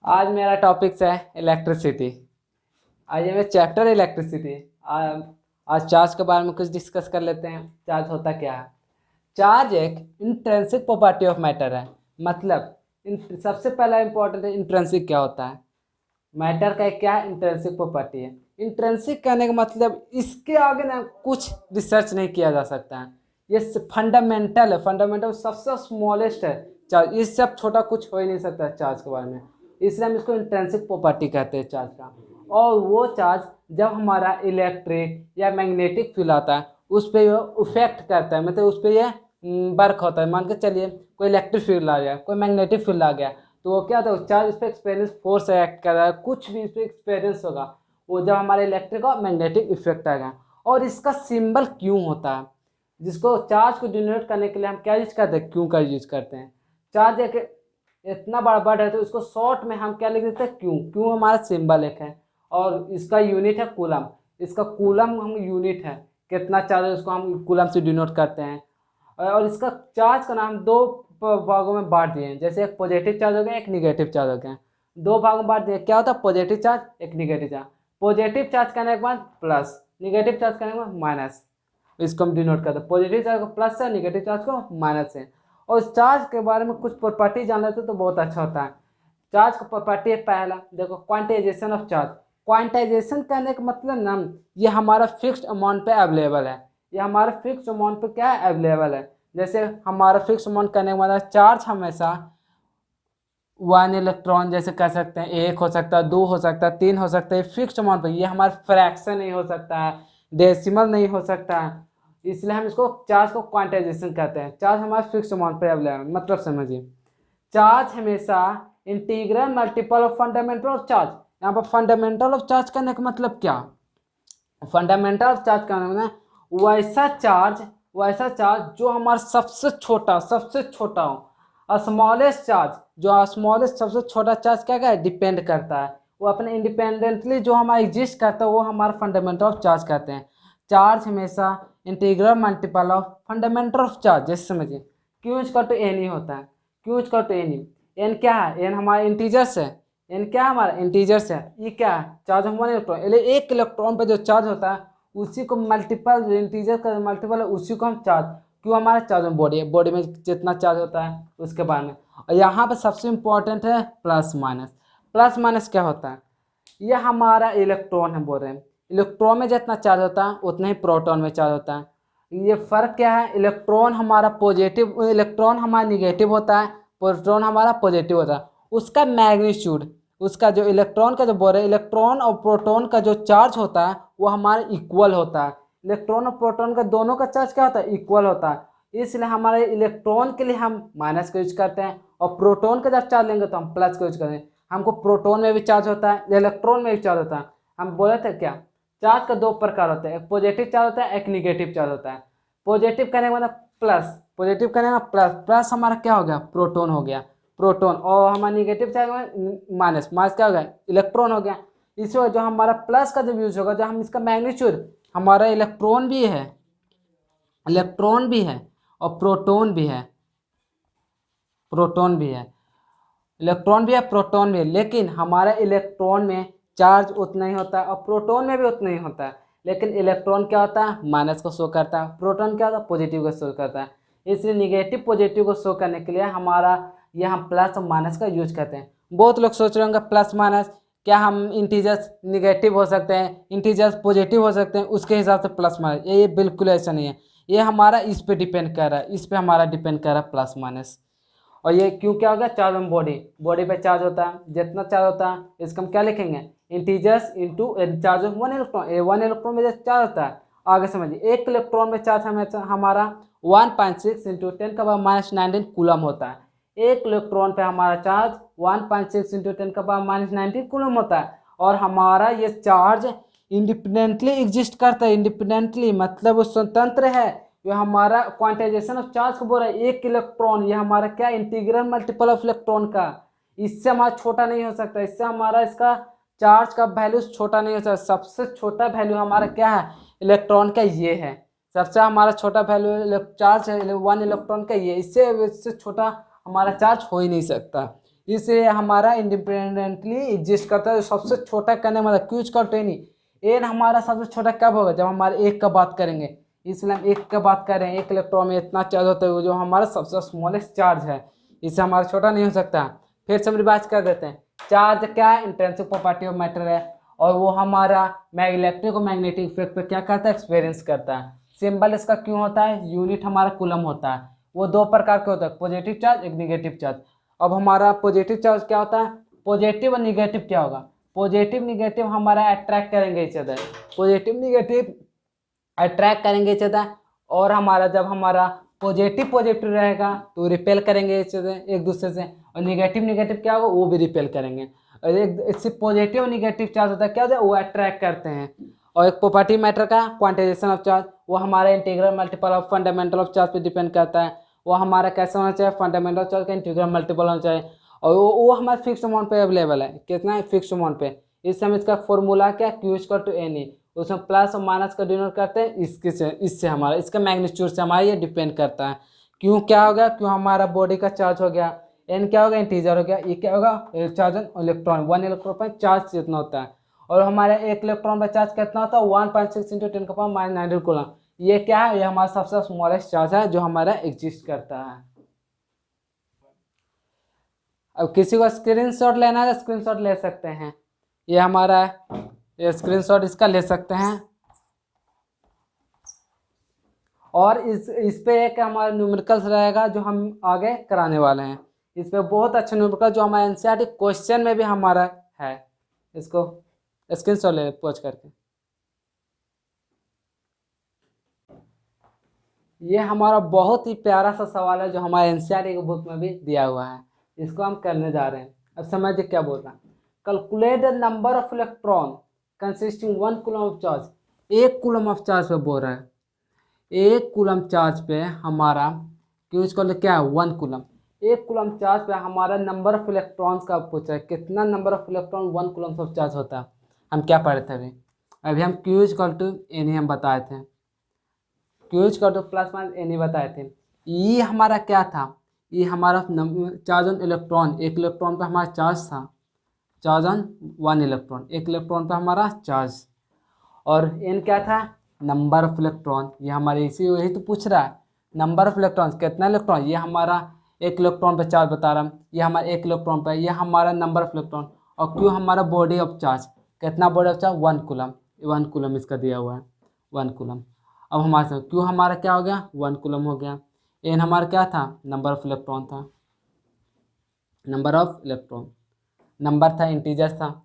आज मेरा टॉपिक्स है इलेक्ट्रिसिटी। आज ये मेरा चैप्टर है इलेक्ट्रिसिटी। आज चार्ज के बारे में कुछ डिस्कस कर लेते हैं। चार्ज होता क्या है? चार्ज एक इंट्रिंसिक प्रॉपर्टी ऑफ मैटर है। मतलब सबसे पहला इंपॉर्टेंट है इंट्रिंसिक क्या होता है। मैटर का एक क्या है? इंट्रिंसिक प्रॉपर्टी है। इंट्रिंसिक कहने का मतलब इसके आगे ना कुछ रिसर्च नहीं किया जा सकता है। ये फंडामेंटल है। फंडामेंटल सबसे स्मॉलेस्ट है चार्ज। इससे अब छोटा कुछ हो ही नहीं सकता चार्ज के बारे में, इसलिए हम इसको इंट्रिंसिक प्रॉपर्टी कहते हैं चार्ज का। और वो चार्ज जब हमारा इलेक्ट्रिक या मैग्नेटिक फील्ड आता है उस पर ये इफेक्ट करता है, मतलब उस पर ये वर्क होता है। मान के चलिए कोई इलेक्ट्रिक फील्ड आ गया, कोई मैग्नेटिक फील्ड आ गया, तो वो क्या होता है? चार्ज इस पर एक्सपीरियंस फोर्स एक्ट कर रहा है, कुछ भी इस पर एक्सपीरियंस होगा वो जब हमारे इलेक्ट्रिक और मैग्नेटिक इफेक्ट आएगा। और इसका सिंबल क्यों होता है, जिसको चार्ज को डिनोट करने के लिए हम क्या यूज करते हैं? क्यों का यूज करते हैं। चार्ज एक इतना बड़ा वर्ड है तो इसको शॉर्ट में हम क्या लिख देते हैं? क्यों। क्यों हमारा सिंबल एक है और इसका यूनिट है कूलम। इसका कूलम हम यूनिट है, कितना चार्ज है उसको हम कूलम से डिनोट करते हैं। और इसका चार्ज का नाम दो भागों में बांट दिए हैं, जैसे एक पॉजिटिव चार्ज हो गया, एक निगेटिव चार्ज हो गया। दो भागों में बांट दिए। क्या होता है? पॉजिटिव चार्ज, एक निगेटिव चार्ज। पॉजिटिव चार्ज करने के बाद प्लस, निगेटिव चार्ज करने के बाद माइनस। इसको हम डिनोट करते हैं। पॉजिटिव चार्ज को प्लस से, निगेटिव चार्ज को माइनस से। और इस चार्ज के बारे में कुछ प्रॉपर्टी जान लेते तो बहुत अच्छा होता है। चार्ज का प्रॉपर्टी है पहला, देखो क्वांटाइजेशन ऑफ चार्ज। क्वांटाइजेशन करने का मतलब ना ये हमारा फिक्स्ड अमाउंट पे अवेलेबल है। ये हमारा फिक्स्ड अमाउंट पे क्या है? अवेलेबल है। जैसे हमारा फिक्स अमाउंट करने के बाद चार्ज हमेशा 1 इलेक्ट्रॉन जैसे कह सकते हैं, 1 हो सकता है, 2 हो सकता है, 3 हो सकता है। फिक्स अमाउंट पे ये हमारा फ्रैक्शन नहीं हो सकता है, डेसिमल नहीं हो सकता है, इसलिए हम इसको चार्ज को क्वांटाइजेशन कहते हैं। चार्ज हमारे फिक्स अमाउंट पे अवेलेबल है। मतलब समझिए, चार्ज हमेशा integral multiple of fundamental of charge. यहाँ पर फंडामेंटल ऑफ चार्ज करने का मतलब क्या? फंडामेंटल ऑफ चार्ज करने का मतलब वैसा चार्ज जो हमारा सबसे छोटा हो। स्मॉलेस्ट चार्ज, जो स्मॉलेस्ट सबसे छोटा चार्ज क्या क्या डिपेंड करता है, वो अपने इंडिपेंडेंटली जो हमारा एग्जिस्ट करता है वो हमारा फंडामेंटल ऑफ चार्ज कहते हैं। चार्ज हमेशा integral multiple of fundamental of charge. जैसे समझिए क्यू इज टू एन ही होता है। क्यू इज टू एन ही। एन क्या है? एन हमारा इंटीजर्स है। एन क्या है? हमारा इंटीजर्स है। ये क्या है? Charge of 1 electron. एक इलेक्ट्रॉन पे जो चार्ज होता है उसी को मल्टीपल, इंटीजर का मल्टीपल है उसी को हम चार्ज। क्यों? हमारा चार्ज में बॉडी है, बॉडी में जितना चार्ज होता है उसके बारे में। और यहाँ पे सबसे इंपॉर्टेंट है प्लस माइनस। प्लस माइनस क्या होता है? ये हमारा इलेक्ट्रॉन है, बोल रहे हैं इलेक्ट्रॉन में जितना चार्ज होता है उतना ही प्रोटॉन में चार्ज होता है। ये फर्क क्या है? इलेक्ट्रॉन हमारा पॉजिटिव, इलेक्ट्रॉन हमारा निगेटिव होता है, प्रोटॉन हमारा पॉजिटिव होता है। उसका मैग्नीट्यूड, उसका जो इलेक्ट्रॉन का जो बोल रहे हैं, इलेक्ट्रॉन और प्रोटॉन का जो चार्ज होता है वो हमारा इक्वल होता है। इलेक्ट्रॉन और प्रोटॉन का दोनों का चार्ज क्या होता है? इक्वल होता है। इसलिए हमारे इलेक्ट्रॉन के लिए हम माइनस का यूज करते हैं और प्रोटॉन का जब चार्ज लेंगे तो हम प्लस का यूज करते हैं। हमको प्रोटॉन में भी चार्ज होता है, इलेक्ट्रॉन में भी चार्ज होता है। हम बोले थे क्या? चार्ज का दो प्रकार होते हैं, एक पॉजिटिव चार्ज होता है, एक निगेटिव चार्ज होता है। पॉजिटिव करने के मतलब प्लस, पॉजिटिव करने का प्लस, प्लस हमारा क्या हो गया? प्रोटॉन हो गया, प्रोटॉन। और हमारा निगेटिव चार्ज माइनस, माइनस क्या हो गया? इलेक्ट्रॉन हो गया। इसी वजह जो हमारा प्लस का जब यूज होगा, जो हम इसका मैग्नीट्यूड, हमारा इलेक्ट्रॉन भी है, इलेक्ट्रॉन भी है और प्रोटॉन भी है, प्रोटॉन भी है, इलेक्ट्रॉन भी है, प्रोटॉन भी है। लेकिन हमारा इलेक्ट्रॉन में चार्ज उतना ही होता है और प्रोटॉन में भी उतना ही होता है। लेकिन इलेक्ट्रॉन क्या होता है? माइनस को शो करता है, प्रोटॉन क्या होता है? पॉजिटिव को शो करता है। इसलिए निगेटिव पॉजिटिव को शो करने के लिए हमारा यहाँ प्लस और माइनस का यूज करते हैं। बहुत लोग सोच रहे होंगे प्लस माइनस क्या हम इंटीजर्स निगेटिव हो सकते हैं, इंटीजर्स पॉजिटिव हो सकते हैं, उसके हिसाब से प्लस माइनस। ये बिल्कुल ऐसा नहीं है। ये हमारा इस पे डिपेंड कर रहा है, इस पे हमारा डिपेंड कर रहा है प्लस माइनस। और ये क्यों क्या होगा? चार्ज ऑन बॉडी, बॉडी पे चार्ज होता है, जितना चार्ज होता है इसको हम क्या लिखेंगे? Integers into charge of 1 electron. 1 electron में जो चार्ज होता है, आगे समझिए, 1 इलेक्ट्रॉन में चार्ज हमारा 1.6 इंटू 10⁻⁻19 कूलम होता है। 1 इलेक्ट्रॉन पे हमारा चार्ज 1.6 इंटू 10⁻⁻19 कूलम होता है। और हमारा ये चार्ज इंडिपेंडेंटली एग्जिस्ट करता है। इंडिपेंडेंटली मतलब वो स्वतंत्र है। ये हमारा क्वांटाइजेशन ऑफ चार्ज को बोल रहा है। 1 इलेक्ट्रॉन ये हमारा क्या? इंटीग्रल मल्टीपल ऑफ इलेक्ट्रॉन का। इससे हमारा छोटा नहीं हो सकता, इससे हमारा इसका चार्ज का वैल्यू छोटा नहीं हो सकता। सबसे छोटा वैल्यू हमारा क्या है? इलेक्ट्रॉन का ये है। सबसे हमारा छोटा वैल्यू चार्ज है 1 इलेक्ट्रॉन का ये। इससे छोटा हमारा चार्ज हो ही नहीं सकता। इसलिए हमारा इंडिपेंडेंटली एग्जिस्ट करता है। सबसे छोटा करने मतलब Q equal to N, N हमारा सबसे छोटा कब होगा, जब हमारे एक का बात करेंगे। इसलिए हम एक का बात कर रहे हैं, एक इलेक्ट्रॉन में इतना चार्ज होता है जो हमारा सबसे स्मॉलेस्ट चार्ज है, इससे हमारा छोटा नहीं हो सकता। फिर से हम रिवाइज कर देते हैं। चार्ज क्या है, इंट्रिंसिक प्रॉपर्टी ऑफ मैटर है, और वो हमारा इलेक्ट्रिक और मैग्नेटिक इफेक्ट पे क्या करता है, एक्सपीरियंस करता है। सिंबल इसका क्यों होता है, यूनिट हमारा कूलम होता है। वो दो प्रकार के होता है, पॉजिटिव चार्ज, एक निगेटिव चार्ज। अब हमारा पॉजिटिव चार्ज क्या होता है, पॉजिटिव और निगेटिव क्या होगा, पॉजिटिव निगेटिव हमारा अट्रैक्ट करेंगे each other, positive negative attract करेंगे इच अदर। और हमारा जब हमारा पॉजिटिव पॉजिटिव रहेगा तो रिपेल करेंगे इच अदर एक दूसरे से, और निगेटिव निगेटिव क्या होगा, वो भी रिपेल करेंगे। और एक इससे पॉजिटिव और निगेटिव चार्ज होता है क्या होता है, वो अट्रैक्ट करते हैं। और एक प्रॉपर्टी मैटर का क्वांटाइजेशन ऑफ चार्ज, वो हमारा integral multiple of fundamental of charge पे डिपेंड करता है। वो हमारा कैसे होना चाहिए, फंडामेंटल चार्ज का इंटीग्रल मल्टीपल होना चाहिए, और वो हमारे फिक्स अमाउंट पे अवेलेबल है, कितना है, फिक्स अमाउंट पे। इस समय इसका फॉर्मूला क्या, Q equal to N E, उसमें प्लस और माइनस का डिनोट करते हैं, इससे हमारा इसका मैग्नीट्यूड से हमारा ये डिपेंड करता है। क्यों क्या हो गया, क्यों हमारा बॉडी का चार्ज हो गया, एन क्या होगा, इंटीजर हो गया, ये क्या होगा, चार्ज इलेक्ट्रॉन, 1 इलेक्ट्रॉन पर चार्ज जितना होता है। और हमारा एक इलेक्ट्रॉन पर चार्ज कितना होता है, 1.6 × 10⁻⁹ कूलम। ये क्या है, ये हमारा सबसे स्मॉलेस्ट चार्ज है जो हमारा एग्जिस्ट करता है। अब किसी को स्क्रीनशॉट लेना है तो स्क्रीनशॉट ले सकते हैं, ये हमारा ये स्क्रीनशॉट इसका ले सकते हैं। और इस पे एक हमारा न्यूमेरिकल्स रहेगा जो हम आगे कराने वाले हैं। इस पे बहुत अच्छा न्यूमेरिकल जो हमारे एनसीईआरटी क्वेश्चन में भी हमारा है, इसको स्क्रीनशॉट ले पोस्ट करके। ये हमारा बहुत ही प्यारा सा सवाल है जो हमारे एनसीईआरटी की बुक में भी दिया हुआ है, इसको हम करने जा रहे हैं। अब समझिए क्या बोल रहा है, calculate the number of electron consisting 1 coulomb of charge. 1 coulomb of charge पे बोल रहा है, 1 कूलम चार्ज पे हमारा क्यू इक्वल क्या है, 1 कूलम। 1 कूलम चार्ज पे हमारा नंबर ऑफ इलेक्ट्रॉन्स का पूछा है, कितना number of electron 1 coulomb of charge होता है। हम क्या पढ़े थे अभी हम क्यू इक्वल टू एन हम बताए थे, Q equal to plus minus N ही बताए थे। ये हमारा क्या था, ये हमारा चार्ज ऑन इलेक्ट्रॉन, एक इलेक्ट्रॉन पे हमारा चार्ज था, चार्ज ऑन 1 इलेक्ट्रॉन, एक इलेक्ट्रॉन पे हमारा चार्ज। और एन क्या था, नंबर ऑफ इलेक्ट्रॉन, ये हमारे इसी वही तो पूछ रहा है, नंबर ऑफ इलेक्ट्रॉन कितना इलेक्ट्रॉन, ये हमारा एक इलेक्ट्रॉन पे चार्ज बता रहा है, ये हमारा एक इलेक्ट्रॉन पे, ये हमारा नंबर ऑफ इलेक्ट्रॉन। और क्यों हमारा बॉडी ऑफ चार्ज, कितना body of charge, 1 coulomb, 1 coulomb इसका दिया हुआ है, 1 कूलम। अब हमारे साथ क्यों हमारा क्या हो गया, 1 कूलम हो गया। एन हमारा क्या था, नंबर ऑफ इलेक्ट्रॉन था, नंबर ऑफ इलेक्ट्रॉन, नंबर था, इंटीजर था।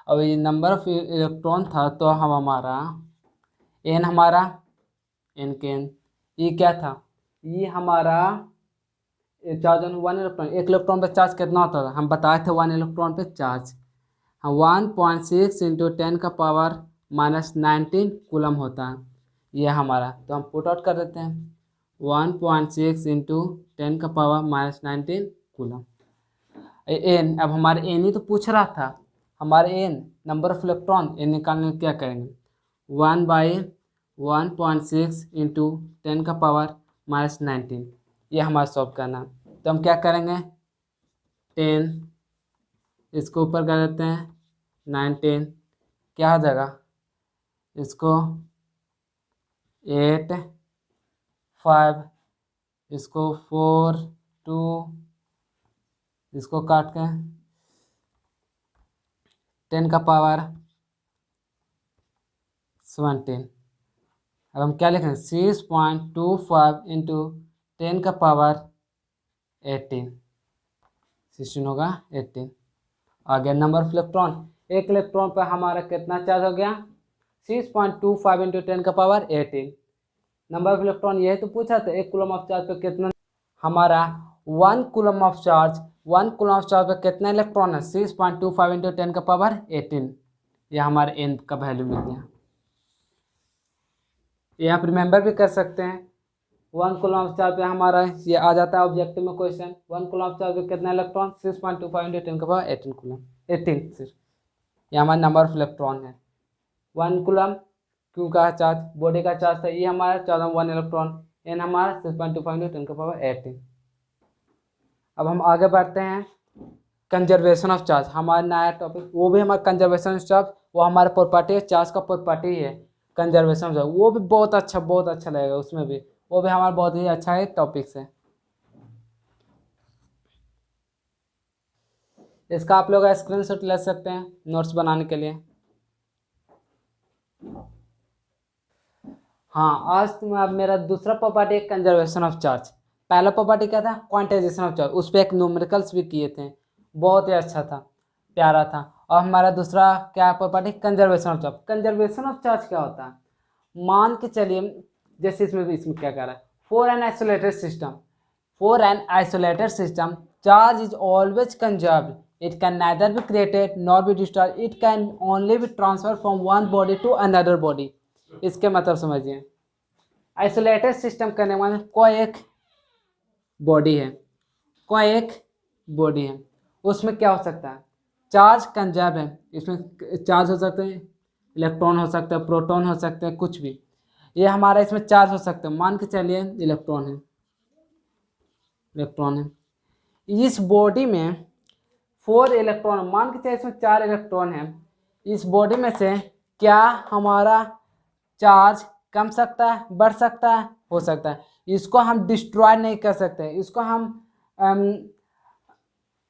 अब ये नंबर ऑफ इलेक्ट्रॉन था तो हम हमारा एन हमारा एन के एन, ये क्या था, ये हमारा चार्ज ऑन 1 इलेक्ट्रॉन, एक इलेक्ट्रॉन पे चार्ज कितना होता था, हम बताए थे 1 इलेक्ट्रॉन पे चार्ज, हम 1.6 × 10⁻⁻19 कूलम होता है ये हमारा। तो हम पुट आउट कर देते हैं 1.6 × 10⁻⁻19 कूलम। एन, अब हमारे एन ही तो पूछ रहा था, हमारे N number of electron, N निकालने क्या करेंगे, 1/1.6 × 10⁻⁻19, ये हमारा सॉल्व करना। तो हम क्या करेंगे, 10 इसको ऊपर कर देते हैं, 9 10 क्या हो जाएगा, इसको 8 5, इसको 4 2, इसको काट के 10⁻17। अब हम क्या लिखेंगे, 6.25 × 10⁻18, 16 होगा 18। आ गया नंबर ऑफ इलेक्ट्रॉन, एक इलेक्ट्रॉन पर हमारा कितना चार्ज हो गया, 6.25 × 10⁻18। नंबर ऑफ इलेक्ट्रॉन यही तो पूछा था, एक कूलम ऑफ चार्ज पर कितना, हमारा 1 coulomb of charge, 1 coulomb of charge पर कितना इलेक्ट्रॉन है, 6.25 × 10⁻18। ये हमारे एन का वैल्यू मिल गया। ये आप रिमेंबर भी कर सकते हैं, 1 कूलम ऑफ चार्ज पे हमारा ये आ जाता है ऑब्जेक्टिव में क्वेश्चन, 1 कूलम ऑफ चार्ज पे कितना इलेक्ट्रॉन, 6.25 × 10⁻18 कूलम, 18 सिर्फ, ये हमारा नंबर ऑफ इलेक्ट्रॉन है। 1 कूलम क्यू का चार्ज, बॉडी का चार्ज था, ये हमारा चार्ज 1 इलेक्ट्रॉन, एन हमारा 6.25 × 10⁻18। अब हम आगे बढ़ते हैं, कंजर्वेशन ऑफ चार्ज, हमारा नया टॉपिक, वो भी हमारा कंजर्वेशन ऑफ चार्ज, वो हमारा प्रॉपर्टी है, चार्ज का प्रॉपर्टी है कंजर्वेशन ऑफ चार्ज, वो भी बहुत अच्छा लगेगा उसमें भी, वो भी हमारा बहुत ही अच्छा है टॉपिक्स है। इसका आप लोग स्क्रीनशॉट ले सकते हैं नोट्स बनाने के लिए। हाँ, आज अब मेरा दूसरा प्रॉपर्टी है कंजर्वेशन ऑफ चार्ज। पहला प्रॉपर्टी क्या था, क्वांटाइजेशन ऑफ चार्ज, उस पर एक न्यूमेरिकल्स भी किए थे, बहुत ही अच्छा था, प्यारा था। और हमारा दूसरा क्या property, conservation of charge. Conservation of charge क्या होता है, मान के चलिए, जैसे इसमें क्या कह रहा है, for an isolated system, for an isolated system, charge is always conserved. It can neither be created nor be destroyed. It can only be transferred from one body to another body. इसके मतलब समझिए, isolated system करने वाले कोई एक body है, कोई एक बॉडी है, उसमें क्या हो सकता है, चार्ज कंजर्व है, इसमें चार्ज हो सकते हैं, इलेक्ट्रॉन हो सकता है, प्रोटॉन हो सकते हैं, कुछ भी, ये हमारा इसमें चार्ज हो सकता है। मान के चलिए इलेक्ट्रॉन है, इलेक्ट्रॉन है इस बॉडी में, 4 इलेक्ट्रॉन, मान के चलिए इसमें 4 इलेक्ट्रॉन है, इस बॉडी में से क्या हमारा चार्ज कम सकता है, बढ़ सकता है, हो सकता है। इसको हम डिस्ट्रॉय नहीं कर सकते, इसको हम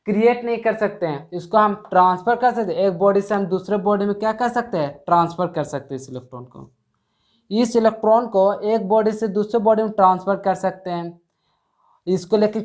क्रिएट नहीं कर सकते हैं, इसको हम ट्रांसफर कर सकते हैं, एक बॉडी से हम दूसरे बॉडी में क्या कर सकते हैं, ट्रांसफर कर सकते हैं इस इलेक्ट्रॉन को। इस इलेक्ट्रॉन को एक बॉडी से दूसरे बॉडी में ट्रांसफर कर सकते हैं, इसको लेके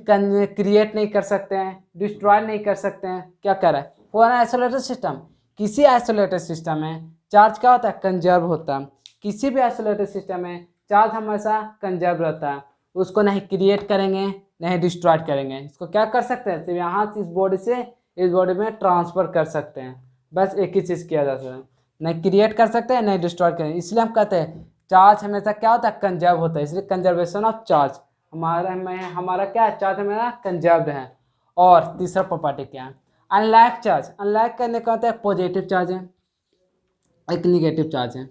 क्रिएट नहीं कर सकते हैं, डिस्ट्रॉय नहीं कर सकते हैं। क्या कर रहा है, फॉर एन आइसोलेटेड सिस्टम, किसी आइसोलेटेड सिस्टम में चार्ज क्या होता है, कंजर्व होता है। किसी भी आइसोलेटेड सिस्टम में चार्ज हमेशा कंजर्व रहता है, उसको नहीं क्रिएट करेंगे नहीं डिस्ट्रॉय करेंगे, इसको क्या कर सकते हैं, सिर्फ यहाँ से इस बॉडी से इस बॉडी में ट्रांसफर कर सकते हैं, बस एक ही चीज़ किया जा सकता है, नहीं क्रिएट कर सकते हैं नहीं डिस्ट्रॉय करेंगे। इसलिए हम कहते हैं चार्ज हमेशा क्या होता है, कंजर्व होता है, इसलिए कंजर्वेशन ऑफ चार्ज हमारा क्या है, चार्ज हमारा कंजर्व्ड है। और तीसरा प्रॉपर्टी क्या है, अनलाइक चार्ज, अनलाइक करने का होता है पॉजिटिव चार्ज है, एक निगेटिव चार्ज है।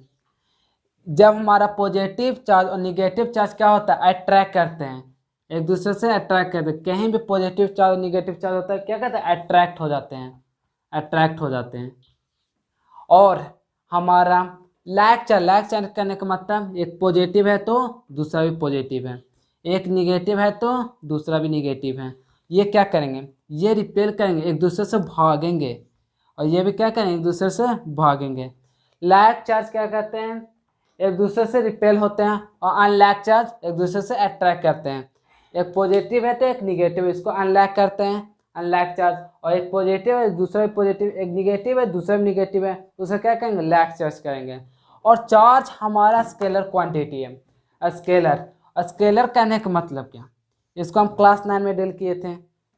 जब हमारा पॉजिटिव चार्ज और निगेटिव चार्ज क्या होता है, अट्रैक्ट करते हैं, एक दूसरे से अट्रैक्ट करते हैं, कहीं भी पॉजिटिव चार्ज और निगेटिव चार्ज होता है क्या कहते हैं, अट्रैक्ट हो जाते हैं, अट्रैक्ट हो जाते हैं। और हमारा लाइक चार्ज करने का मतलब, एक पॉजिटिव है तो दूसरा भी पॉजिटिव है, एक निगेटिव है तो दूसरा भी निगेटिव है, ये क्या करेंगे, ये रिपेल करेंगे, एक दूसरे से भागेंगे, और ये भी क्या करेंगे, एक दूसरे से भागेंगे। लाइक चार्ज क्या कहते हैं, एक दूसरे से रिपेल होते हैं, और अनलाइक चार्ज एक दूसरे से अट्रैक्ट करते हैं। एक पॉजिटिव है तो एक निगेटिव, इसको अनलाइक करते हैं, अनलाइक चार्ज, और एक पॉजिटिव है दूसरा भी पॉजिटिव, एक निगेटिव है दूसरा भी निगेटिव है, उसे क्या करेंगे, लाइक चार्ज करेंगे। और चार्ज हमारा स्केलर क्वांटिटी है, स्केलर, स्केलर कहने का मतलब क्या, इसको हम क्लास 9 में डील किए थे,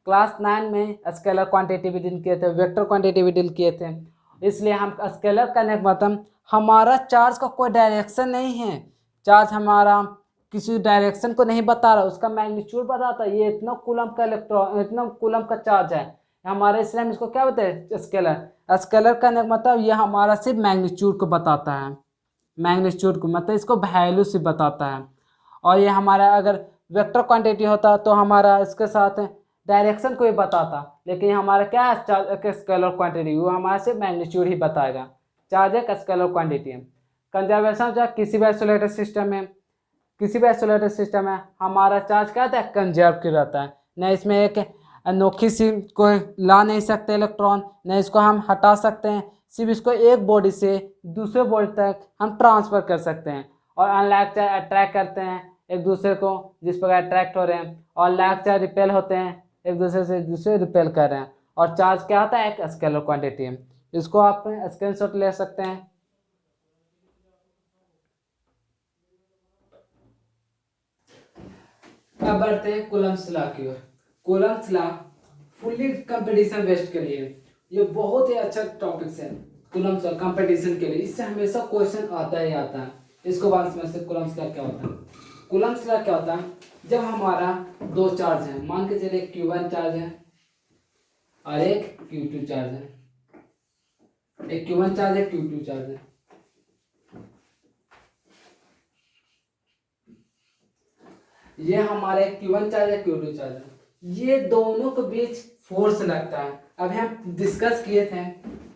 क्लास 9 में स्केलर क्वांटिटी भी डील किए थे, वेक्टर क्वांटिटी भी डील किए थे। इसलिए हम स्केलर कहने का मतलब, हमारा चार्ज का कोई डायरेक्शन नहीं है, चार्ज हमारा किसी डायरेक्शन को नहीं बता रहा, उसका मैग्नीट्यूड बताता है, ये इतना कूलम का इलेक्ट्रॉन, इतना कूलम का चार्ज है हमारे, इसलिए हम इसको क्या बोलते हैं, स्केलर। स्केलर कहने का मतलब ये हमारा सिर्फ मैग्नीट्यूड को बताता है, मैग्नीट्यूड को मतलब इसको वैल्यू से बताता है। और ये हमारा अगर वेक्टर क्वांटिटी होता तो हमारा इसके साथ डायरेक्शन को भी बताता, लेकिन हमारा क्या है, चार्ज एक स्केलर क्वांटिटी, वो हमारा सिर्फ मैग्नीट्यूड ही बताएगा, चार्ज एक स्केलर क्वांटिटी है। कंजर्वेशन चार्ज किसी भी आइसोलेटेड सिस्टम में, किसी भी आइसोलेटेड सिस्टम में हमारा चार्ज क्या होता है, कंजर्व कर रहता है, न इसमें एक अनोखी सी कोई ला नहीं सकते इलेक्ट्रॉन, न इसको हम हटा सकते हैं, सिर्फ इसको एक बॉडी से दूसरे बॉडी तक हम ट्रांसफ़र कर सकते हैं। और अनलाइक चार्ज अट्रैक्ट करते हैं एक दूसरे को, जिस प्रकार अट्रैक्ट हो रहे हैं, और लाइक चार्ज रिपेल होते हैं, एक दूसरे से दूसरे रिपेल कर रहे हैं। और चार्ज क्या होता है, एक स्केलर क्वांटिटी है, इसको आप स्क्रीनशॉट ले सकते हैं। अब बढ़ते हैं कूलम्ब्स लॉ की ओर। Coulomb's law fully competition based के लिए ये बहुत ही अच्छा टॉपिक्स है, कूलम्ब्स लॉ कंपटीशन के लिए, इससे हमेशा क्वेश्चन आता ही आता है। इसको बात समझते हैं कूलम्ब्स लॉ क्या होता है। कूलम्ब्स लॉ क्या होता है, जब हमारा दो चार्ज है, मान के चलिए Q1 चार्ज है और एक Q2 चार्ज है, एक Q1 चार्ज है Q2 चार्ज है, ये हमारे Q1 चार्ज है Q2 चार्ज है, ये दोनों के बीच फोर्स लगता है। अभी हम डिस्कस किए थे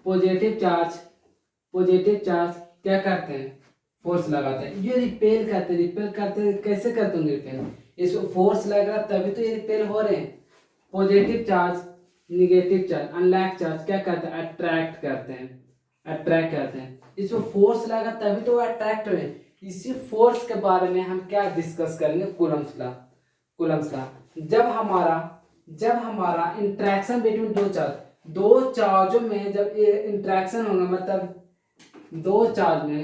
पॉजिटिव चार्ज क्या करते हैं, फोर्स लगाते हैं। ये रिपेल करते कैसे करते हैं रिपेल, इसको फोर्स लग रहा तभी तो ये रिपेल हो रहे हैं। Positive charge negative charge unlike charge क्या करते हैं, अट्रैक्ट करते हैं। इसको फोर्स लगा तभी तो अट्रैक्ट हुए। इसी फोर्स के बारे में हम क्या डिस्कस करेंगे, कूलम्स लॉ। जब हमारा इंटरेक्शन बिटवीन दो चार्जों में जब ये इंटरेक्शन होगा, मतलब दो चार्ज में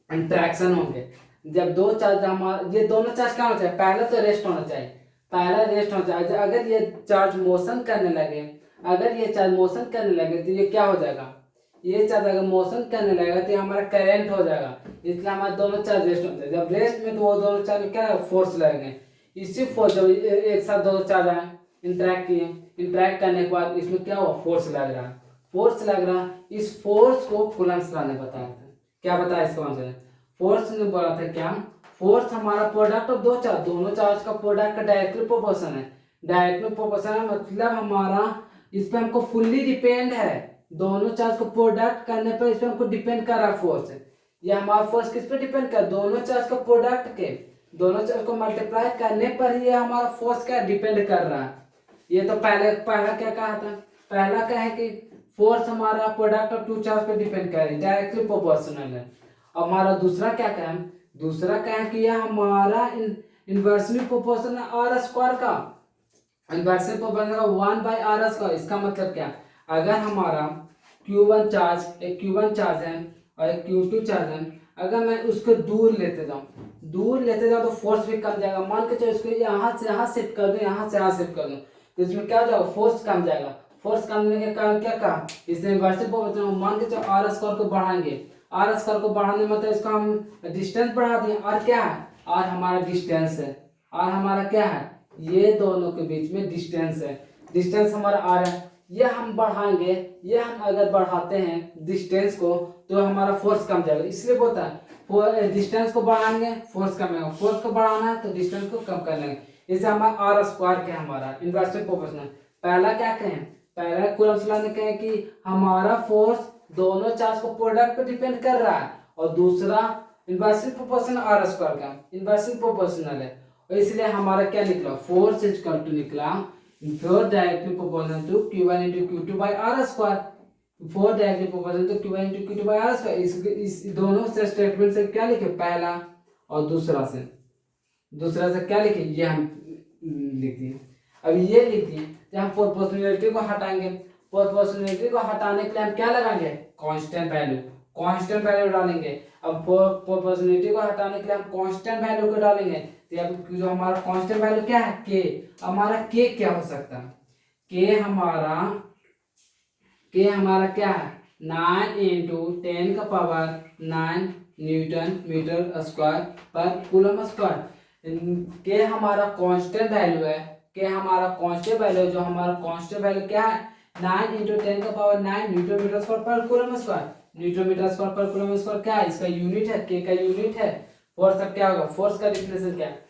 इंटरेक्शन होंगे, जब दो चार्ज हमारा ये दोनों चार्ज क्या होना चाहिए, पहले तो रेस्ट होना चाहिए। अगर ये चार्ज मोशन करने लगे तो ये क्या हो जाएगा, ये चार्ज अगर मोशन करने लगेगा तो ये हमारा करंट हो जाएगा, इसलिए हमारे दोनों चार्ज रेस्ट होते हैं। जब रेस्ट में तो वो दोनों चार्ज में क्या फोर्स लगेंगे। इसी फोर्स जब एक साथ दो चार्ज आए इंटरेक्ट करने के बाद इसमें क्या हुआ, फोर्स लग रहा। इस फोर्स को कूलम्स लॉ ने बताया था। क्या बताया इसका आंसर, फोर्स ने बोला था क्या, फोर्स हमारा प्रोडक्ट ऑफ दोनों चार्ज का प्रोडक्ट का डायरेक्टली प्रोपोर्शन है। मतलब हमारा इस पे हमको फुल्ली डिपेंड है, दोनों चार्ज को प्रोडक्ट करने पर इस पे हमको डिपेंड कर रहा फोर्स है। ये हमारा फोर्स किस पे डिपेंड कर, दोनों चार्ज का प्रोडक्ट के दोनों चार्ज को मल्टीप्लाई करने पर ही हमारा फोर्स क्या डिपेंड कर रहा है। ये तो पहला क्या कहा था, पहला क्या है कि फोर्स हमारा प्रोडक्ट ऑफ टू चार्ज पे डिपेंड कर रही है, डायरेक्टली प्रोपोर्शनल है। हमारा दूसरा क्या है कि यह हमारा इन्वर्सली प्रोपोर्शनल आर स्क्वायर का, इन्वर्सली प्रोपोर्शनल 1/r²। इसका मतलब क्या, अगर हमारा Q1 चार्ज है और एक Q2 चार्ज है, अगर मैं उसको दूर लेते जाऊँ तो फोर्स भी कम जाएगा। मान के चलो इसको यहाँ से यहाँ शिफ्ट कर दूँ, यहाँ से यहाँ शिफ्ट कर दूँ, तो इसमें क्या हो जाएगा, फोर्स कम जाएगा। फोर्स कम के कारण क्या कहा, इससे इन्वर्सली प्रोपोर्शनल मान के चलो r² को बढ़ाएंगे, r² को बढ़ाने मतलब इसको हम डिस्टेंस बढ़ा दिए। और क्या है, r हमारा डिस्टेंस है, r हमारा क्या है, ये दोनों के बीच में डिस्टेंस है, डिस्टेंस हमारा r है। ये हम बढ़ाएंगे, ये हम अगर बढ़ाते हैं डिस्टेंस को तो हमारा फोर्स कम जाएगा। इसलिए बोलता है डिस्टेंस को बढ़ाएंगे फोर्स कमेगा, फोर्स को बढ़ाना है तो डिस्टेंस को कम कर लेंगे। इसे हमारा r² के हमारा इन्वर्सली प्रोपोर्शनल। पहला क्या कहें, पहला कूलम्स लॉ ने कहे कि हमारा फोर्स दोनों चार्ज को प्रोडक्ट पे डिपेंड कर रहा है, और दूसरा इन्वर्सली प्रोपोर्शनल r² का इन्वर्सली प्रोपोर्शनल है, और इसलिए हमारा क्या निकला, फोर्स इज इक्वल टू निकला force directly proportional to Q1 into Q2/r²। Force directly proportional to Q1 into Q2/r²। इस दोनों से स्टेटमेंट से क्या लिखे, पहला और दूसरा से क्या लिखे, ये हम लिख दिए। अब ये लिख दिए, जब हम प्रोपोर्शनलिटी को हटाएंगे, प्रोपोर्शनलिटी को हटाने के लिए हम क्या लगाएंगे, कांस्टेंट वैल्यू डालेंगे। अब प्रोपोर्शनलिटी को हटाने के लिए हम कांस्टेंट वैल्यू को डालेंगे, तो जो हमारा कांस्टेंट वैल्यू क्या है, के। हमारा के क्या हो सकता है, के हमारा क्या है, 9 × 10⁹ newton metre square per coulomb square. के हमारा कांस्टेंट वैल्यू है, जो हमारा कांस्टेंट वैल्यू क्या है, 9 × 10⁹ newton metre square per coulomb square. Newton metre square per coulomb square क्या है, इसका यूनिट है, के का यूनिट है। फोर्स अब क्या होगा, फोर्स का डिफिनेशन क्या है,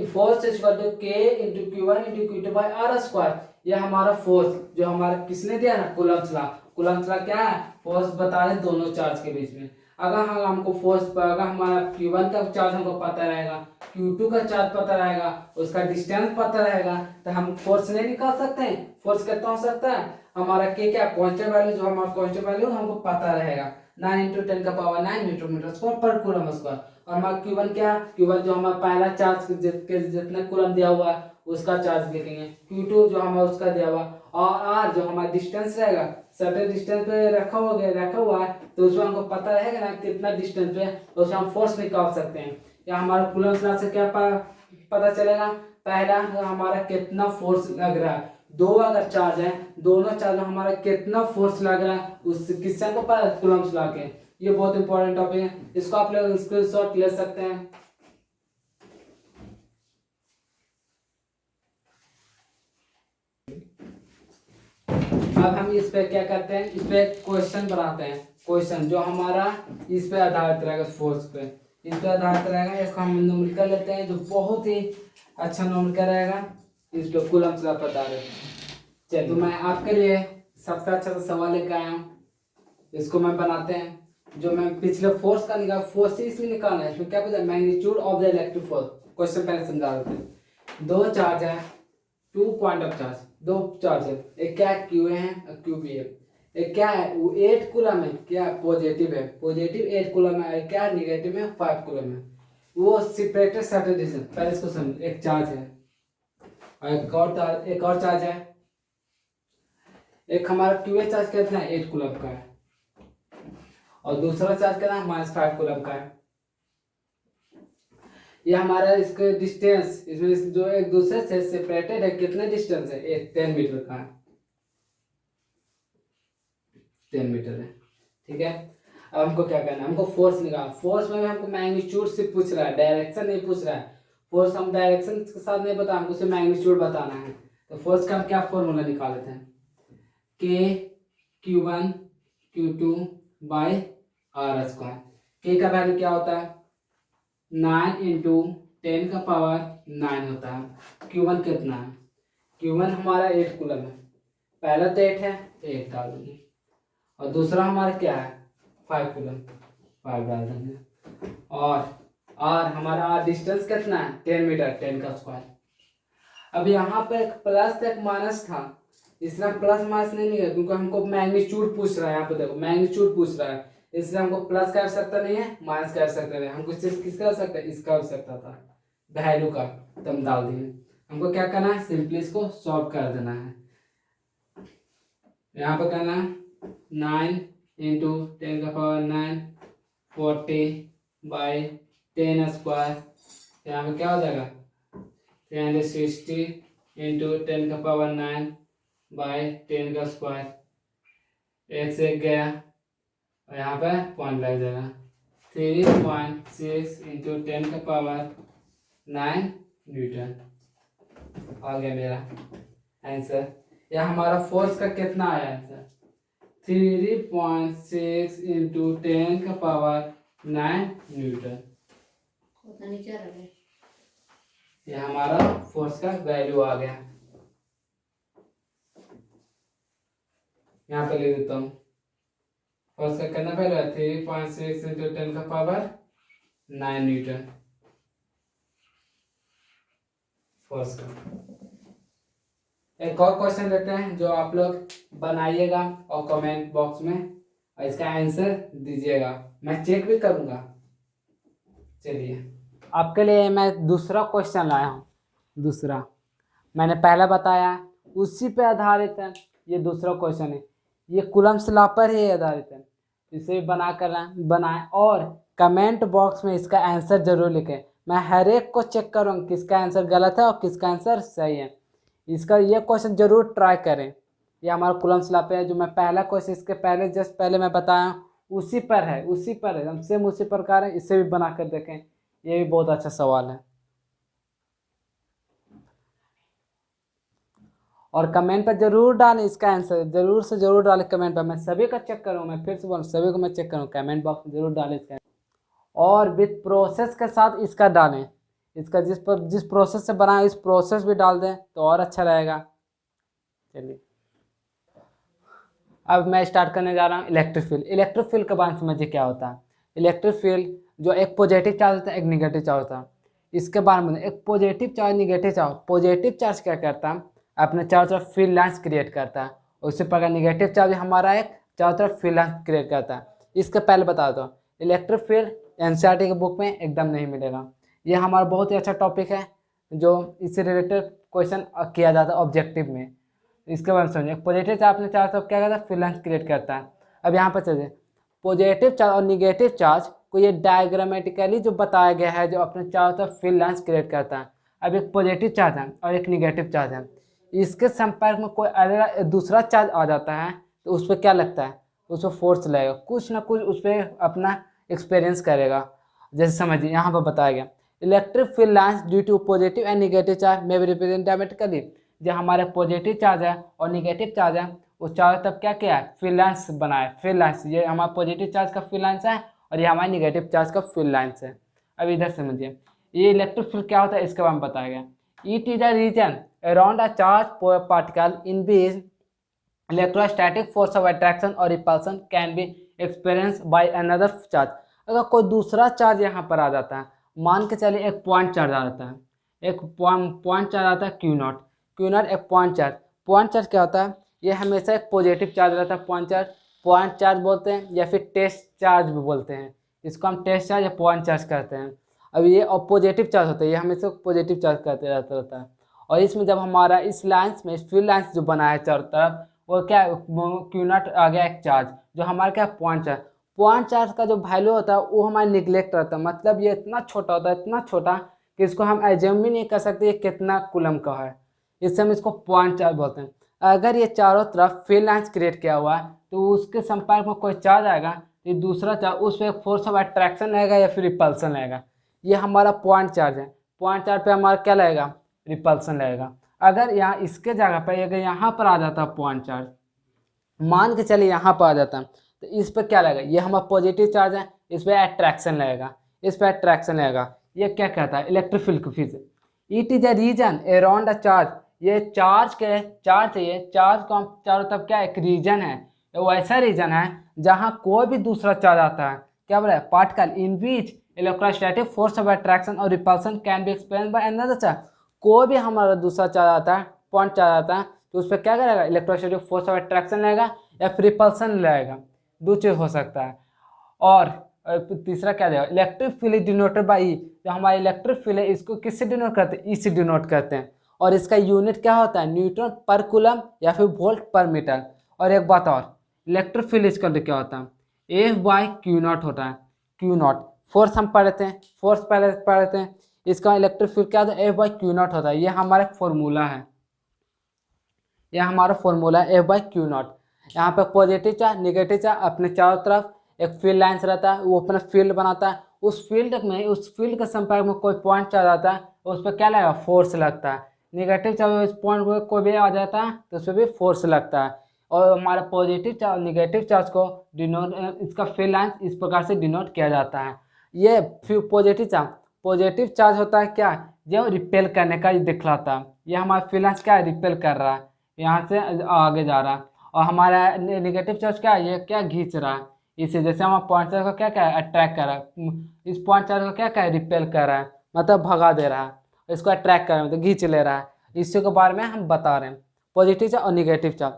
force is equal to K × Q1 × Q2/r²। यह हमारा फोर्स जो हमारा किसने दिया है, कूलम्स लॉ क्या है, फोर्स बता रहे दोनों चार्ज के बीच में। अगर हमको अगर हमारा Q1 का चार्ज हमको पता रहेगा, Q2 का चार्ज पता रहेगा, उसका डिस्टेंस पता रहेगा, तो हम फोर्स नहीं निकाल सकते हैं। फोर्स कितना हो सकता है, हमारा के क्या कांस्टेंट वैल्यू, जो हमारा कांस्टेंट वैल्यू हमको पता रहेगा, 9 × 10⁹ newton metre square per coulomb square. और हमारा Q1 क्या, Q1 जो हमारा पहला चार्ज जितना कूलम दिया हुआ है उसका चार्ज लिखेंगे, Q2 जो हमारा उसका दिया हुआ, और r जो हमारा डिस्टेंस रहेगा, सर्टेन डिस्टेंस पे रखा हुआ है, तो उसमें हमको पता रहेगा ना कितना डिस्टेंस पे, तो उसमें हम फोर्स निकाल सकते हैं। या हमारा कूलम्स लॉ से क्या पता चलेगा, पहला हमारा कितना फोर्स लग रहा है, दो अगर चार्ज है, दोनों चार्ज में हमारा कितना फोर्स लग रहा है, उससे किससे हमको पता, कूलम्स लॉ के। ये बहुत इंपॉर्टेंट टॉपिक है, इसको आप लोग स्क्रीनशॉट ले सकते हैं। अब हम इस पे क्या करते हैं, इस पे क्वेश्चन बनाते हैं, क्वेश्चन जो हमारा इस पे आधारित रहेगा, फोर्स पे इस पे आधारित रहेगा। एक हम न्यूमेरिकल लेते हैं जो बहुत ही अच्छा न्यूमेरिकल रहेगा, इस पे कूलम्स लॉ बता रहे हैं। चलिए, तो मैं आपके लिए सबसे अच्छा सा सवाल लेकर आया हूँ। इसको मैं बनाते हैं। जो मैं पिछले फोर्स का निकाल, फोर्स इसमें निकालना है। इसमें क्या पूछा, magnitude of the electric force. Question पहले समझा देते हैं। दो चार्ज है, 2 पॉइंट ऑफ चार्ज, दो चार्ज है। एक क्या है, क्यू है और क्यू बी है। एक क्या है, वो 8 कूलम है, क्या पॉजिटिव है, पॉजिटिव 8 कूलम है। क्या है, निगेटिव है 5 कूलम है। वो सेपरेटेड सर्टेन डिस्टेंस। पहले इसको समझ, एक चार्ज है और एक और चार्ज है। एक हमारा क्यू ए चार्ज कितना है, 8 कूलम का है, और दूसरा चार्ज कितना है, -5 कूलम का है। ये हमारा इसके डिस्टेंस, इसमें जो एक दूसरे से सेपरेटेड है, कितने डिस्टेंस है, 10 मीटर का है, 10 मीटर है। ठीक है, अब हमको क्या करना है, हमको फोर्स निकालना। फोर्स में भी हमको मैग्नीट्यूड से पूछ रहा है, डायरेक्शन नहीं पूछ रहा है। फोर्स हम डायरेक्शन के साथ नहीं बता, हमको सिर्फ मैग्नीट्यूड बताना है। तो फोर्स का हम क्या फॉर्मूला निकाल लेते हैं, के Q1 Q2 by are square. के का वैल्यू क्या होता है, 9 इंटू 10 का पावर 9 होता है। Q1 कितना है, Q1 हमारा 8 कूलम है। पहला तो 8 है, 8 डाल देंगे, और दूसरा हमारा क्या है, 5 कूलम, 5 डाल देंगे। और हमारा डिस्टेंस कितना है, 10 मीटर, 10 का स्क्वायर। अब यहाँ पे एक प्लस एक माइनस था, इसमें प्लस माइनस नहीं है, क्योंकि हमको मैग्नीट्यूड पूछ रहा है। यहाँ पे देखो मैग्नीट्यूड पूछ रहा है, इसलिए हमको प्लस का आवश्यकता नहीं है, माइनस का आवश्यकता नहीं है। हमको किसका आवश्यकता है, इसका आवश्यकता था, वैल्यू का। तो हम डाल दिए। हमको क्या करना है, सिंपली इसको सॉल्व कर देना है। यहाँ पे करना है 9 इंटू 10 का पावर 9, 40 बाई 10 स्क्वायर। यहाँ पे क्या हो जाएगा, 360 इंटू 10 का पावर 9 बाई 10 का स्क्वायर। एक से एक गया, और यहाँ पे पॉइंट लग जाएगा। 3.6 इंटू 10 का पावर 9 न्यूटन आ गया मेरा आंसर। यह हमारा फोर्स का कितना आया आंसर, 3.6 इंटू 10 का पावर 9 न्यूटन। यह हमारा फोर्स का वैल्यू आ गया। यहाँ पे ले देता हूँ, फोर्स का कितना वैल्यू है, 3.6 इंटू 10 का पावर 9 न्यूटन फोर्स का। एक और क्वेश्चन लेते हैं, जो आप लोग बनाइएगा और कमेंट बॉक्स में और इसका आंसर दीजिएगा, मैं चेक भी करूँगा। चलिए, आपके लिए मैं दूसरा क्वेश्चन लाया हूँ। दूसरा मैंने पहला बताया, उसी पे आधारित है ये दूसरा क्वेश्चन है। ये कूलम्स लॉ पर ही आधारित है। इसे बना कर बनाएं और कमेंट बॉक्स में इसका आंसर जरूर लिखें। मैं हर एक को चेक करूँगा किसका आंसर गलत है और किसका आंसर सही है। इसका ये क्वेश्चन जरूर ट्राई करें। ये हमारा कूलम्स लॉ पे है, जो मैं पहला क्वेश्चन इसके पहले जस्ट पहले मैं बताया उसी पर है, उसी पर है, हम सेम उसी प्रकार है। इससे भी बना कर देखें, ये भी बहुत अच्छा सवाल है। और कमेंट पर जरूर डालें इसका आंसर, जरूर से जरूर डालें कमेंट पर। मैं सभी का चेक करूँ, मैं फिर से बोलूँ, सभी को मैं चेक करूँ। कमेंट बॉक्स में जरूर डालें इसका, और विथ प्रोसेस के साथ इसका डालें। इसका जिस प्रोसेस से बनाए इस प्रोसेस भी डाल दें तो और अच्छा रहेगा। चलिए, अब मैं स्टार्ट करने जा रहा हूँ इलेक्ट्रिक फील्ड। इलेक्ट्रिक फील्ड के बारे में समझिए क्या होता है। इलेक्ट्रिक फील्ड जो एक पॉजिटिव चार्ज होता है, एक निगेटिव चार्ज होता है। इसके बारे में एक positive charge, negative charge. Positive charge क्या करता है, अपने चारों तरफ फील्ड लाइन्स क्रिएट करता है। उसी प्रकार निगेटिव चार्ज हमारा एक चारों तरफ फील्ड लाइन्स क्रिएट करता है। इसके पहले बता दो, इलेक्ट्रिक फील्ड एनसीईआरटी के बुक में एकदम नहीं मिलेगा। ये हमारा बहुत ही अच्छा टॉपिक है, जो इससे रिलेटेड क्वेश्चन किया जाता है ऑब्जेक्टिव में। इसके बारे में समझिए, पॉजिटिव चार्ज अपने चारों तरफ क्या करता है, फील्ड लाइन्स क्रिएट करता है। अब यहाँ पर चलिए, पॉजिटिव चार्ज और निगेटिव चार्ज को ये डायग्रामेटिकली जो बताया गया है, जो अपने चारों तरफ फील्ड लाइन्स क्रिएट करता है। अब एक पॉजिटिव चार्ज है और एक निगेटिव चार्ज है, इसके संपर्क में कोई अगर दूसरा चार्ज आ जाता है तो उस पर क्या लगता है, उस पर फोर्स लगेगा, कुछ ना कुछ उस पर अपना एक्सपीरियंस करेगा। जैसे समझिए यहाँ पर बताया गया, electric field lines due to positive and negative charge में भी रिप्रेजेंट डायमेट्रिकली। जो हमारे पॉजिटिव चार्ज है और निगेटिव चार्ज है, वो चारों तरफ क्या किया है, फील्ड लाइन्स बनाए। फील्ड लाइन्स, ये हमारा पॉजिटिव चार्ज का फील्ड लाइन्स है और ये हमारे निगेटिव चार्ज का फील्ड लाइन्स है। अब इधर समझिए, ये इलेक्ट्रिक फील्ड क्या होता है इसके बारे में बताया गया। It is a region around a charged particle in which electrostatic force of attraction or repulsion can be experienced by another charge। अगर कोई दूसरा चार्ज यहाँ पर आ जाता है, मान के चलिए एक पॉइंट चार्ज आ जाता है, एक पॉइंट चार्ज आता है क्यू नॉट एक पॉइंट चार्ज क्या होता है, ये हमेशा एक पॉजिटिव चार्ज रहता है। पॉइंट चार्ज बोलते हैं या फिर टेस्ट चार्ज भी बोलते हैं, इसको हम टेस्ट चार्ज या पॉइंट चार्ज कहते हैं। अब ये पॉजिटिव चार्ज होता है, ये हमेशा पॉजिटिव चार्ज कहते रहता है। और इसमें जब हमारा इस लाइन्स में फील्ड लाइन्स जो बना है चारों तरफ, वो क्या क्यू नॉट आ गया एक चार्ज, जो हमारा क्या पॉइंट चार्ज का जो वैल्यू होता है वो हमारा निगलेक्ट रहता है। मतलब ये इतना छोटा होता है, इतना छोटा कि इसको हम एज्यूम भी नहीं कर सकते ये कितना कूलम का है, इससे हम इसको पॉइंट चार्ज बोलते हैं। अगर ये चारों तरफ फील्ड लाइन्स क्रिएट किया हुआ है तो उसके संपर्क में कोई चार्ज आएगा तो दूसरा चार्ज उस पर फोर्स ऑफ अट्रैक्शन रहेगा या फिर रिपल्सन रहेगा। ये हमारा पॉइंट चार्ज है। पॉइंट चार्ज पे हमारा क्या लगेगा, रिपल्सन लगेगा। अगर यहाँ इसके जगह पर अगर यहाँ पर आ जाता है पॉइंट चार्ज, मान के चलिए यहाँ पर आ जाता है, तो इस पर क्या लगेगा, ये हमारा पॉजिटिव चार्ज है, इस पर अट्रैक्शन लगेगा, इस पर अट्रैक्शन लगेगा। ये क्या कहता है, इलेक्ट्रिक फील्ड को physics. It is a region around a charge, ये चार्ज को हम चारों तरफ क्या एक रीजन है, वो ऐसा रीजन है जहाँ कोई भी दूसरा चार्ज आता है, क्या बोला है, particle in which electrostatic force of attraction और repulsion can be experienced by another charge. कोई भी हमारा दूसरा चार्ज आता है, पॉइंट चार्ज आता है, तो उस पर क्या करेगा, इलेक्ट्रोस्टैटिक फोर्स ऑफ अट्रैक्शन लगेगा या फिर रिपल्सन लगेगा, दो चीज हो सकता है। और तीसरा क्या देगा, electric field is denoted by E, जो हमारा इलेक्ट्रिक फील्ड है इसको किससे डिनोट करते हैं, ई से डिनोट करते हैं। और इसका यूनिट क्या होता है, न्यूटन पर कूलम या फिर वोल्ट पर मीटर। और एक बात और, इलेक्ट्रिक फील्ड इसका क्या होता है, एफ बाई क्यू नॉट होता है। क्यू नॉट फोर्स हम पढ़ते हैं, फोर्स पहले पढ़ते हैं, इसका इलेक्ट्रिक फील्ड क्या होता है, एफ बाई क्यू नॉट होता है। ये हमारा फॉर्मूला है, यह हमारा फॉर्मूला है, एफ बाई क्यू नॉट। यहाँ पे पॉजिटिव चार्ज नेगेटिव चार्ज अपने चारों तरफ एक फील्ड लाइन्स रहता है, वो अपना फील्ड बनाता है। उस फील्ड के संपर्क में कोई पॉइंट चार्ज आता है, उस पर क्या लगेगा, फोर्स लगता है। नेगेटिव चार्ज उस पॉइंट पर कोई भी आ जाता है तो उस पर भी फोर्स लगता है। और हमारा पॉजिटिव चार्ज नेगेटिव चार्ज को डिनोट, इसका फील्ड लाइन्स इस प्रकार से डिनोट किया जाता है। ये पॉजिटिव चार्ज होता है क्या, जो रिपेल करने का दिखलाता है। ये हमारा फील्ड लाइन्स क्या है, रिपेल कर रहा है, यहाँ से आगे जा रहा है। और हमारा नेगेटिव चार्ज क्या है, ये क्या खींच रहा है, इसे जैसे हमारा पॉइंट चार्ज को क्या है, अट्रैक्ट कर रहा है, इस पॉइंट चार्ज को क्या है, रिपेल कर रहा है, मतलब भगा दे रहा है, इसको अट्रैक्ट कर रहा है मतलब खींच ले रहा है। इसी के बारे में हम बता रहे हैं, पॉजिटिव चार्ज और निगेटिव चार्ज।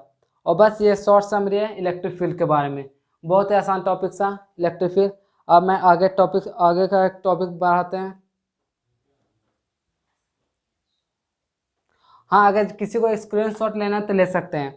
और बस ये शॉर्ट समरी है इलेक्ट्रिक फील्ड के बारे में, बहुत ही आसान टॉपिक था इलेक्ट्रिक फील्ड। अब मैं आगे का एक टॉपिक बढ़ाते हैं। हाँ, अगर किसी को स्क्रीनशॉट लेना तो ले सकते हैं।